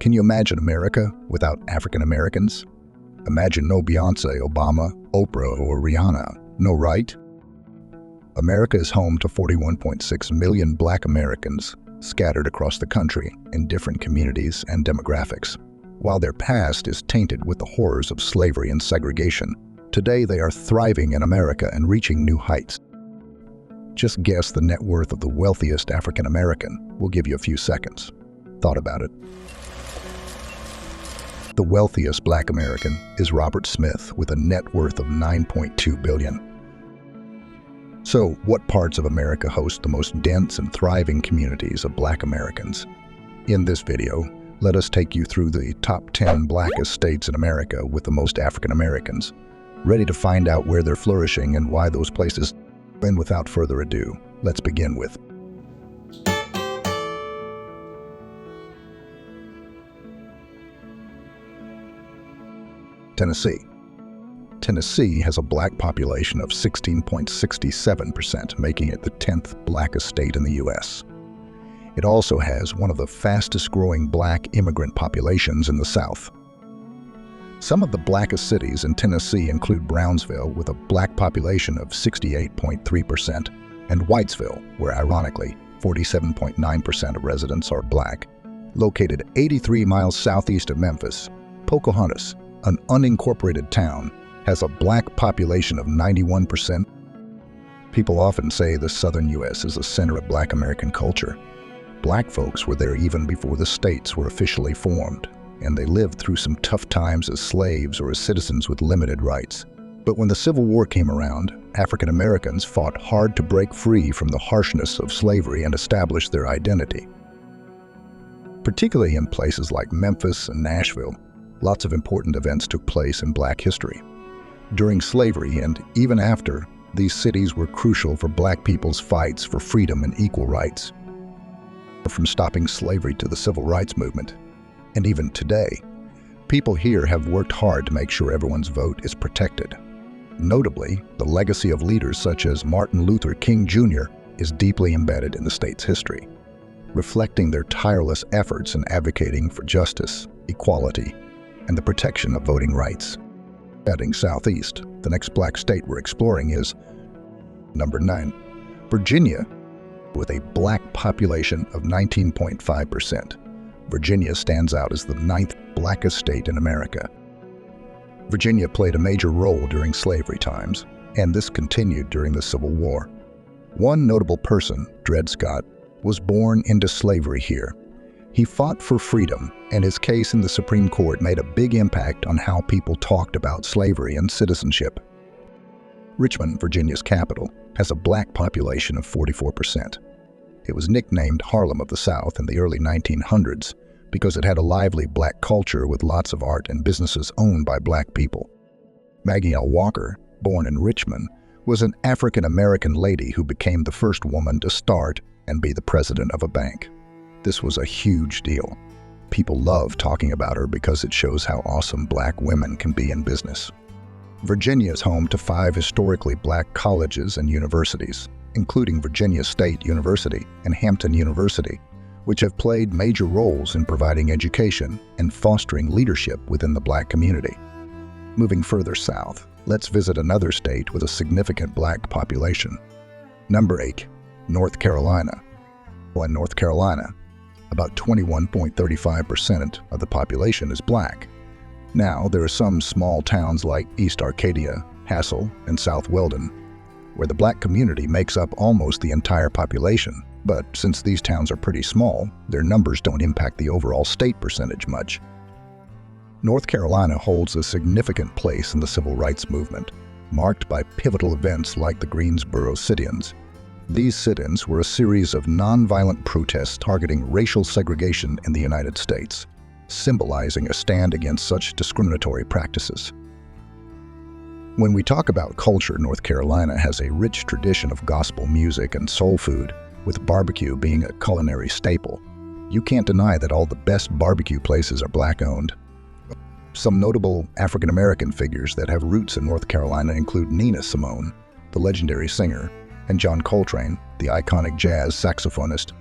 Can you imagine America without African Americans? Imagine no Beyoncé, Obama, Oprah, or Rihanna. No, right? America is home to 41.6 million Black Americans scattered across the country in different communities and demographics. While their past is tainted with the horrors of slavery and segregation, today they are thriving in America and reaching new heights. Just guess the net worth of the wealthiest African American. We'll give you a few seconds. Thought about it. The wealthiest Black American is Robert Smith with a net worth of $9.2 billion. So, what parts of America host the most dense and thriving communities of Black Americans? In this video, let us take you through the top 10 blackest states in America with the most African Americans. Ready to find out where they're flourishing and why those places? And without further ado, let's begin with Tennessee. Tennessee has a Black population of 16.67%, making it the 10th blackest state in the U.S. It also has one of the fastest-growing Black immigrant populations in the South. Some of the blackest cities in Tennessee include Brownsville, with a Black population of 68.3%, and Whitesville, where ironically 47.9% of residents are Black. Located 83 miles southeast of Memphis, Pocahontas, an unincorporated town, has a Black population of 91%. People often say the southern U.S. is the center of Black American culture. Black folks were there even before the states were officially formed, and they lived through some tough times as slaves or as citizens with limited rights. But when the Civil War came around, African Americans fought hard to break free from the harshness of slavery and establish their identity. Particularly in places like Memphis and Nashville, lots of important events took place in Black history. During slavery and even after, these cities were crucial for Black people's fights for freedom and equal rights. From stopping slavery to the civil rights movement. And even today, people here have worked hard to make sure everyone's vote is protected. Notably, the legacy of leaders such as Martin Luther King Jr. is deeply embedded in the state's history, reflecting their tireless efforts in advocating for justice, equality, and the protection of voting rights. Heading southeast, the next Black state we're exploring is number 9, Virginia, with a Black population of 19.5%. Virginia stands out as the 9th blackest state in America. Virginia played a major role during slavery times, and this continued during the Civil War. One notable person, Dred Scott, was born into slavery here. He fought for freedom, and his case in the Supreme Court made a big impact on how people talked about slavery and citizenship. Richmond, Virginia's capital, has a Black population of 44%. It was nicknamed Harlem of the South in the early 1900s because it had a lively Black culture with lots of art and businesses owned by Black people. Maggie L. Walker, born in Richmond, was an African-American lady who became the first woman to start and be the president of a bank. This was a huge deal. People love talking about her because it shows how awesome Black women can be in business. Virginia is home to 5 historically Black colleges and universities, including Virginia State University and Hampton University, which have played major roles in providing education and fostering leadership within the Black community. Moving further south, let's visit another state with a significant Black population. Number 8, North Carolina. Well, in North Carolina, about 21.35% of the population is Black. Now, there are some small towns like East Arcadia, Hassel, and South Weldon, where the Black community makes up almost the entire population. But since these towns are pretty small, their numbers don't impact the overall state percentage much. North Carolina holds a significant place in the civil rights movement, marked by pivotal events like the Greensboro sit-ins. These sit-ins were a series of nonviolent protests targeting racial segregation in the United States, symbolizing a stand against such discriminatory practices. When we talk about culture, North Carolina has a rich tradition of gospel music and soul food, with barbecue being a culinary staple. You can't deny that all the best barbecue places are Black-owned. Some notable African-American figures that have roots in North Carolina include Nina Simone, the legendary singer, and John Coltrane, the iconic jazz saxophonist.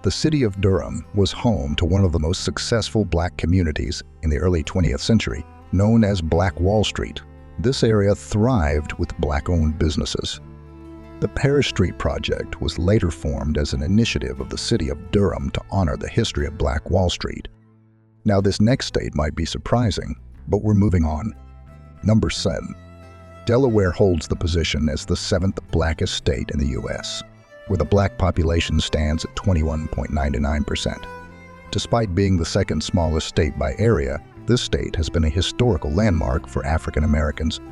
The city of Durham was home to one of the most successful black communities in the early 20th century, known as Black Wall Street. This area thrived with black-owned businesses. The Parish Street Project was later formed as an initiative of the city of Durham to honor the history of Black Wall Street. Now, this next state might be surprising, but we're moving on. Number 7. Delaware holds the position as the 7th blackest state in the U.S., where the black population stands at 21.99%. Despite being the second smallest state by area, this state has been a historical landmark for African Americans.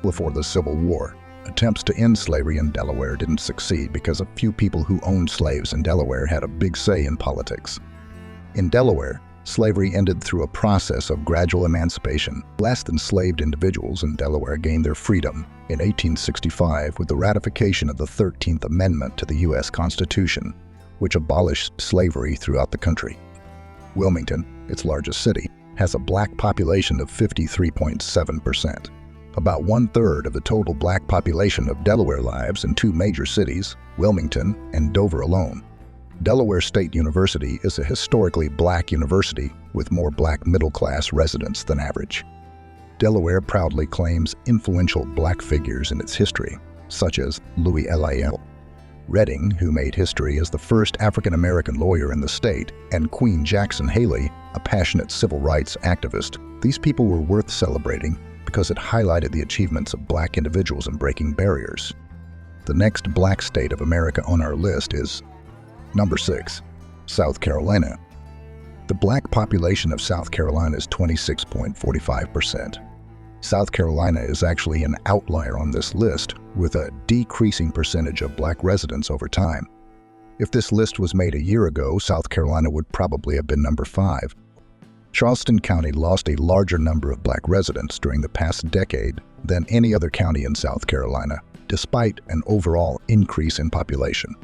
Before the Civil War, attempts to end slavery in Delaware didn't succeed because a few people who owned slaves in Delaware had a big say in politics. In Delaware, slavery ended through a process of gradual emancipation. Last enslaved individuals in Delaware gained their freedom in 1865 with the ratification of the 13th Amendment to the U.S. Constitution, which abolished slavery throughout the country. Wilmington, its largest city, has a black population of 53.7%. About 1/3 of the total black population of Delaware lives in two major cities, Wilmington and Dover alone. Delaware State University is a historically black university with more black middle-class residents than average. Delaware proudly claims influential black figures in its history, such as Louis L. Redding, who made history as the first African-American lawyer in the state, and Queen Jackson Haley, a passionate civil rights activist. These people were worth celebrating because it highlighted the achievements of black individuals in breaking barriers. The next black state of America on our list is Number 6. South Carolina. The black population of South Carolina is 26.45%. South Carolina is actually an outlier on this list, with a decreasing percentage of black residents over time. If this list was made a year ago, South Carolina would probably have been number 5. Charleston County lost a larger number of black residents during the past decade than any other county in South Carolina, despite an overall increase in population.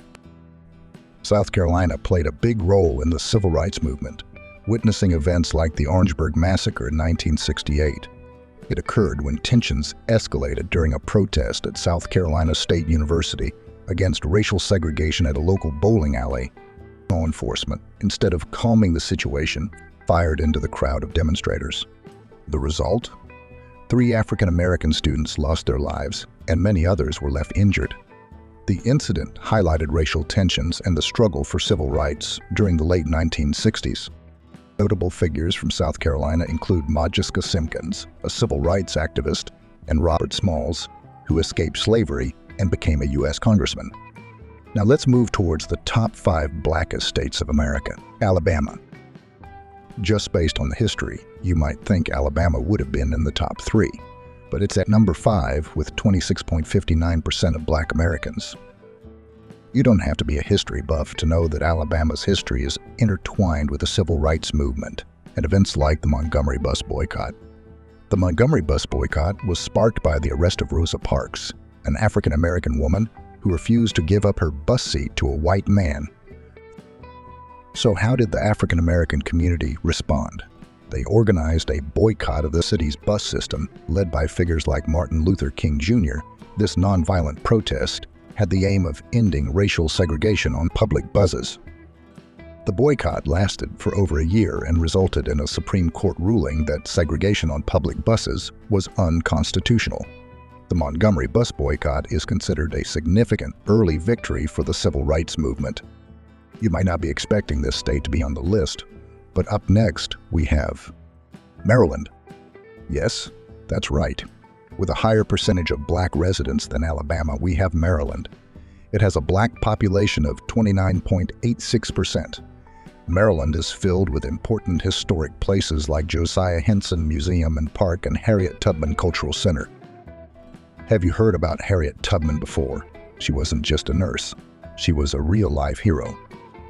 South Carolina played a big role in the civil rights movement, witnessing events like the Orangeburg Massacre in 1968. It occurred when tensions escalated during a protest at South Carolina State University against racial segregation at a local bowling alley. Law enforcement, instead of calming the situation, fired into the crowd of demonstrators. The result? 3 African American students lost their lives, and many others were left injured. The incident highlighted racial tensions and the struggle for civil rights during the late 1960s. Notable figures from South Carolina include Mojotravels Simpkins, a civil rights activist, and Robert Smalls, who escaped slavery and became a U.S. congressman. Now let's move towards the top 5 blackest states of America. Alabama. Just based on the history, you might think Alabama would have been in the top 3, but it's at number 5 with 26.59% of black Americans. You don't have to be a history buff to know that Alabama's history is intertwined with the civil rights movement and events like the Montgomery bus boycott. The Montgomery bus boycott was sparked by the arrest of Rosa Parks, an African-American woman who refused to give up her bus seat to a white man. So how did the African-American community respond? They organized a boycott of the city's bus system, led by figures like Martin Luther King Jr. This nonviolent protest had the aim of ending racial segregation on public buses. The boycott lasted for over a year and resulted in a Supreme Court ruling that segregation on public buses was unconstitutional. The Montgomery bus boycott is considered a significant early victory for the civil rights movement. You might not be expecting this state to be on the list, but up next we have Maryland. Yes, that's right. With a higher percentage of black residents than Alabama, we have Maryland. It has a black population of 29.86%. Maryland is filled with important historic places like Josiah Henson Museum and Park and Harriet Tubman Cultural Center. Have you heard about Harriet Tubman before? She wasn't just a nurse. She was a real-life hero.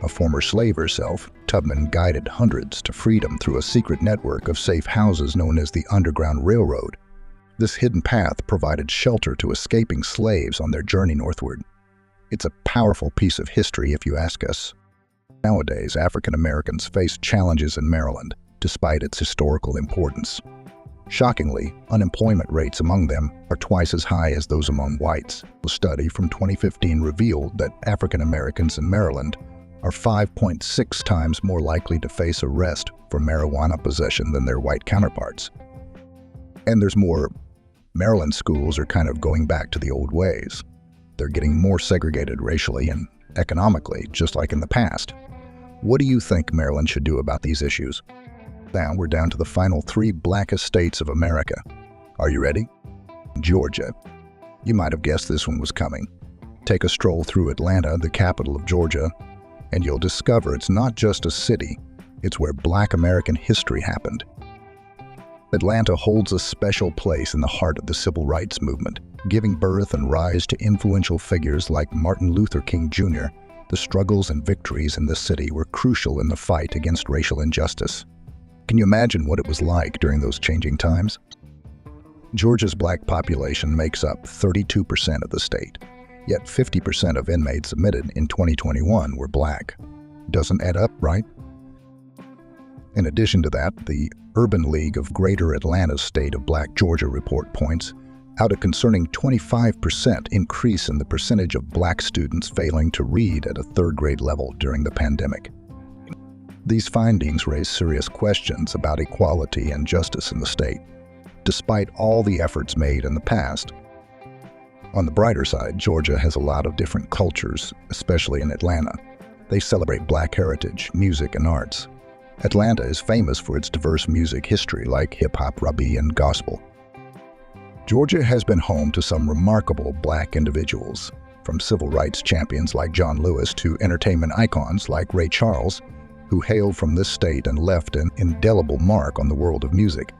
A former slave herself, Tubman guided hundreds to freedom through a secret network of safe houses known as the Underground Railroad. This hidden path provided shelter to escaping slaves on their journey northward. It's a powerful piece of history if you ask us. Nowadays, African Americans face challenges in Maryland, despite its historical importance. Shockingly, unemployment rates among them are twice as high as those among whites. A study from 2015 revealed that African Americans in Maryland are 5.6 times more likely to face arrest for marijuana possession than their white counterparts. And there's more. Maryland schools are kind of going back to the old ways. They're getting more segregated racially and economically, just like in the past. What do you think Maryland should do about these issues? Now we're down to the final 3 blackest states of America. Are you ready? Georgia. You might have guessed this one was coming. Take a stroll through Atlanta, the capital of Georgia, and you'll discover it's not just a city, it's where Black American history happened. Atlanta holds a special place in the heart of the civil rights movement, giving birth and rise to influential figures like Martin Luther King Jr. The struggles and victories in the city were crucial in the fight against racial injustice. Can you imagine what it was like during those changing times? Georgia's black population makes up 32% of the state, yet 50% of inmates admitted in 2021 were black. Doesn't add up, right? In addition to that, the Urban League of Greater Atlanta's State of Black Georgia report points out a concerning 25% increase in the percentage of black students failing to read at a third-grade level during the pandemic. These findings raise serious questions about equality and justice in the state, despite all the efforts made in the past. On the brighter side, Georgia has a lot of different cultures, especially in Atlanta. They celebrate black heritage, music, and arts. Atlanta is famous for its diverse music history like hip-hop, R&B, and gospel. Georgia has been home to some remarkable black individuals, from civil rights champions like John Lewis to entertainment icons like Ray Charles, who hailed from this state and left an indelible mark on the world of music.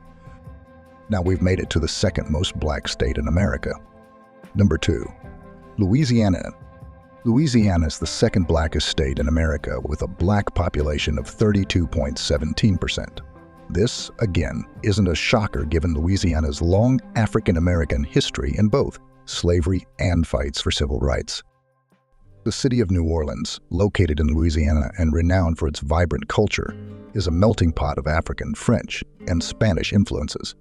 Now we've made it to the second most black state in America. Number 2, Louisiana. Louisiana is the second blackest state in America with a black population of 32.17%. This, again, isn't a shocker given Louisiana's long African-American history in both slavery and fights for civil rights. The city of New Orleans, located in Louisiana and renowned for its vibrant culture, is a melting pot of African, French, and Spanish influences.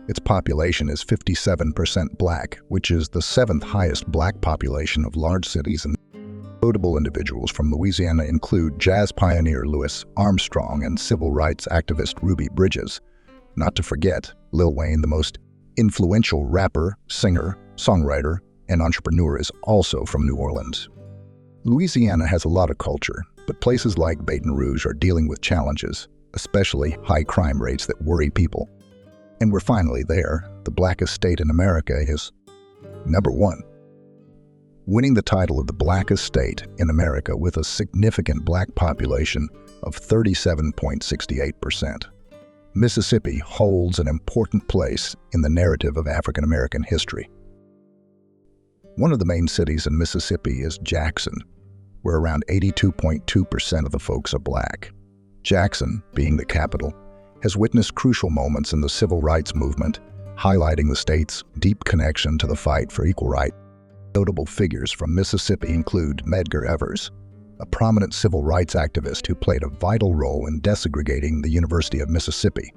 Its population is 57% black, which is the 7th highest black population of large cities. And notable individuals from Louisiana include jazz pioneer Louis Armstrong and civil rights activist Ruby Bridges. Not to forget, Lil Wayne, the most influential rapper, singer, songwriter, and entrepreneur, is also from New Orleans. Louisiana has a lot of culture, but places like Baton Rouge are dealing with challenges, especially high crime rates that worry people. And we're finally there. The blackest state in America is number 1. Winning the title of the blackest state in America with a significant black population of 37.68%. Mississippi holds an important place in the narrative of African American history. One of the main cities in Mississippi is Jackson, where around 82.2% of the folks are black. Jackson, being the capital, has witnessed crucial moments in the civil rights movement, highlighting the state's deep connection to the fight for equal rights. Notable figures from Mississippi include Medgar Evers, a prominent civil rights activist who played a vital role in desegregating the University of Mississippi.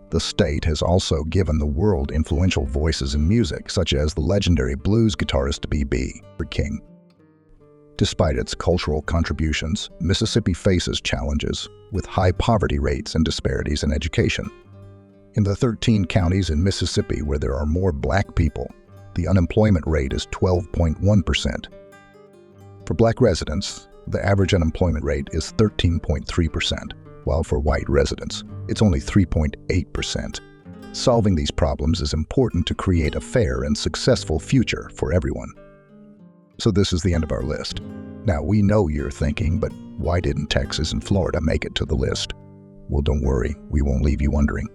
The state has also given the world influential voices in music, such as the legendary blues guitarist B.B. King. Despite its cultural contributions, Mississippi faces challenges with high poverty rates and disparities in education. In the 13 counties in Mississippi where there are more black people, the unemployment rate is 12.1%. For black residents, the average unemployment rate is 13.3%, while for white residents, it's only 3.8%. Solving these problems is important to create a fair and successful future for everyone. So this is the end of our list. Now, we know you're thinking, but why didn't Texas and Florida make it to the list? Well, don't worry, we won't leave you wondering.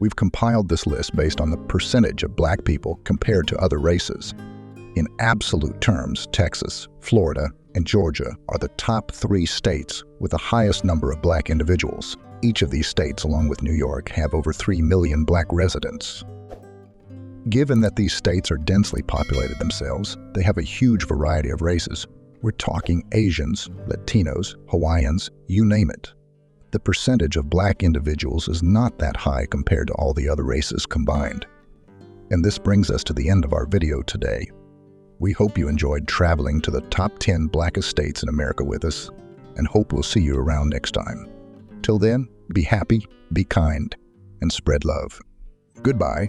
We've compiled this list based on the percentage of black people compared to other races. In absolute terms, Texas, Florida, and Georgia are the top 3 states with the highest number of black individuals. Each of these states, along with New York, have over 3 million black residents. Given that these states are densely populated themselves, they have a huge variety of races. We're talking Asians, Latinos, Hawaiians, you name it. The percentage of black individuals is not that high compared to all the other races combined. And this brings us to the end of our video today. We hope you enjoyed traveling to the top 10 blackest states in America with us. and hope we'll see you around next time. Till then, be happy, be kind, and spread love. Goodbye.